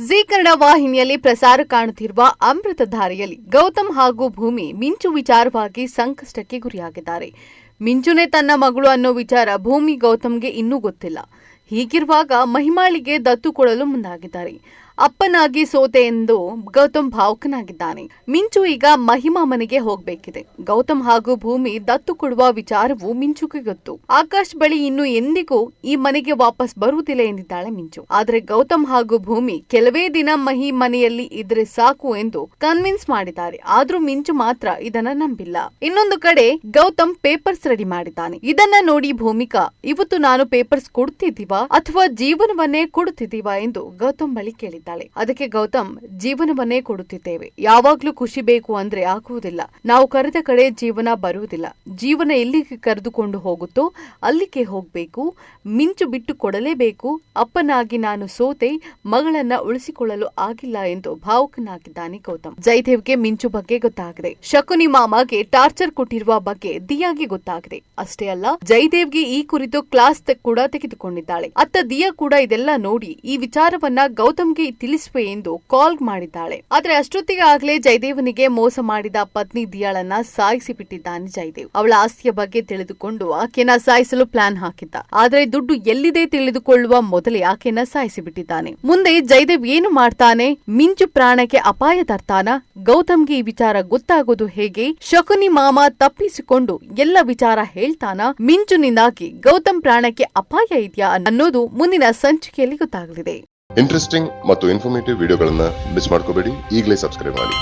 ಜೀ ಕನ್ನಡ ವಾಹಿನಿಯಲ್ಲಿ ಪ್ರಸಾರ ಕಾಣುತ್ತಿರುವ ಅಮೃತಧಾರೆಯಲ್ಲಿ ಗೌತಮ್ ಹಾಗೂ ಭೂಮಿ ಮಿಂಚು ವಿಚಾರವಾಗಿ ಸಂಕಷ್ಟಕ್ಕೆ ಗುರಿಯಾಗಿದ್ದಾರೆ. ಮಿಂಚುನೇ ತನ್ನ ಮಗಳು ಅನ್ನೋ ವಿಚಾರ ಭೂಮಿ ಗೌತಮ್ಗೆ ಇನ್ನೂ ಗೊತ್ತಿಲ್ಲ. ಹೀಗಿರುವಾಗ ಮಹಿಮಾಳಿಗೆ ದತ್ತು ಕೊಡಲು ಮುಂದಾಗಿದ್ದಾರೆ. ಅಪ್ಪನಾಗಿ ಸೋತೆ ಎಂದು ಗೌತಮ್ ಭಾವುಕನಾಗಿದ್ದಾನೆ. ಮಿಂಚು ಈಗ ಮಹಿಮಾ ಮನೆಗೆ ಹೋಗಬೇಕಿದೆ. ಗೌತಮ್ ಹಾಗೂ ಭೂಮಿ ದತ್ತು ಕೊಡುವ ವಿಚಾರವು ಮಿಂಚುಗೆ ಗೊತ್ತು. ಆಕಾಶ್ ಬಳಿ ಇನ್ನು ಎಂದಿಗೂ ಈ ಮನೆಗೆ ವಾಪಸ್ ಬರುವುದಿಲ್ಲ ಎಂದಿದ್ದಾಳೆ ಮಿಂಚು. ಆದರೆ ಗೌತಮ್ ಹಾಗೂ ಭೂಮಿ ಕೆಲವೇ ದಿನ ಮಹಿ ಮನೆಯಲ್ಲಿ ಇದ್ರೆ ಸಾಕು ಎಂದು ಕನ್ವಿನ್ಸ್ ಮಾಡಿದ್ದಾರೆ. ಆದ್ರೂ ಮಿಂಚು ಮಾತ್ರ ಇದನ್ನ ನಂಬಿಲ್ಲ. ಇನ್ನೊಂದು ಕಡೆ ಗೌತಮ್ ಪೇಪರ್ಸ್ ರೆಡಿ ಮಾಡಿದ್ದಾನೆ. ಇದನ್ನ ನೋಡಿ ಭೂಮಿಕಾ, ಇವತ್ತು ನಾನು ಪೇಪರ್ಸ್ ಕೊಡ್ತಿದ್ದೀವಾ ಅಥವಾ ಜೀವನವನ್ನೇ ಕೊಡುತ್ತಿದ್ದೀವಾ ಎಂದು ಗೌತಮ್ ಬಳಿ ಕೇಳಿದ್ದ. ಅದಕ್ಕೆ ಗೌತಮ್, ಜೀವನವನ್ನೇ ಕೊಡುತ್ತಿದ್ದೇವೆ. ಯಾವಾಗ್ಲೂ ಖುಷಿ ಬೇಕು ಅಂದ್ರೆ ಆಗುವುದಿಲ್ಲ. ನಾವು ಕರೆದ ಕಡೆ ಜೀವನ ಬರುವುದಿಲ್ಲ. ಜೀವನ ಎಲ್ಲಿಗೆ ಕರೆದುಕೊಂಡು ಹೋಗುತ್ತೋ ಅಲ್ಲಿಗೆ ಹೋಗ್ಬೇಕು. ಮಿಂಚು ಬಿಟ್ಟು ಕೊಡಲೇಬೇಕು. ಅಪ್ಪನಾಗಿ ನಾನು ಸೋತೆ, ಮಗಳನ್ನ ಉಳಿಸಿಕೊಳ್ಳಲು ಆಗಿಲ್ಲ ಎಂದು ಭಾವುಕನಾಗಿದ್ದಾನೆ ಗೌತಮ್. ಜಯದೇವ್ಗೆ ಮಿಂಚು ಬಗ್ಗೆ ಗೊತ್ತಾಗಿದೆ. ಶಕುನಿ ಮಾಮಾಗೆ ಟಾರ್ಚರ್ ಕೊಟ್ಟಿರುವ ಬಗ್ಗೆ ದಿಯಾಗೆ ಗೊತ್ತಾಗಿದೆ. ಅಷ್ಟೇ ಅಲ್ಲ, ಜಯದೇವ್ಗೆ ಈ ಕುರಿತು ಕ್ಲಾಸ್ ಕೂಡ ತೆಗೆದುಕೊಂಡಿದ್ದಾಳೆ. ಅತ್ತ ದಿಯಾ ಕೂಡ ಇದೆಲ್ಲ ನೋಡಿ ಈ ವಿಚಾರವನ್ನ ಗೌತಮ್ಗೆ ತಿಳಿಸುವೆ ಎಂದು ಕಾಲ್ ಮಾಡಿದ್ದಾಳೆ. ಆದ್ರೆ ಅಷ್ಟೊತ್ತಿಗೆ ಆಗ್ಲೇ ಜಯದೇವನಿಗೆ ಮೋಸ ಮಾಡಿದ ಪತ್ನಿ ದಿಯಾಳನ್ನ ಸಾಯಿಸಿ ಬಿಟ್ಟಿದ್ದಾನೆ ಜಯದೇವ್. ಅವಳ ಆಸ್ತಿಯ ಬಗ್ಗೆ ತಿಳಿದುಕೊಂಡು ಆಕೆನ ಸಾಯಿಸಲು ಪ್ಲಾನ್ ಹಾಕಿದ್ದ. ಆದ್ರೆ ದುಡ್ಡು ಎಲ್ಲಿದೆ ತಿಳಿದುಕೊಳ್ಳುವ ಮೊದಲೇ ಆಕೆನ ಸಾಯಿಸಿ ಬಿಟ್ಟಿದ್ದಾನೆ. ಮುಂದೆ ಜಯದೇವ್ ಏನು ಮಾಡ್ತಾನೆ? ಮಿಂಚು ಪ್ರಾಣಕ್ಕೆ ಅಪಾಯ ತರ್ತಾನ? ಗೌತಮ್ಗೆ ಈ ವಿಚಾರ ಗೊತ್ತಾಗೋದು ಹೇಗೆ? ಶಕುನಿ ಮಾಮ ತಪ್ಪಿಸಿಕೊಂಡು ಎಲ್ಲ ವಿಚಾರ ಹೇಳ್ತಾನ? ಮಿಂಚುನಿಂದಾಗಿ ಗೌತಮ್ ಪ್ರಾಣಕ್ಕೆ ಅಪಾಯ ಇದೆಯಾ ಅನ್ನೋದು ಮುಂದಿನ ಸಂಚಿಕೆಯಲ್ಲಿ ಗೊತ್ತಾಗಲಿದೆ. ಇಂಟ್ರೆಸ್ಟಿಂಗ್ ಮತ್ತು ಇನ್ಫಾರ್ಮೇಟಿವ್ ವಿಡಿಯೋಗಳನ್ನ ಮಿಸ್ ಮಾಡ್ಕೋಬೇಡಿ. ಈಗಲೇ ಸಬ್ಸ್ಕ್ರೈಬ್ ಮಾಡಿ.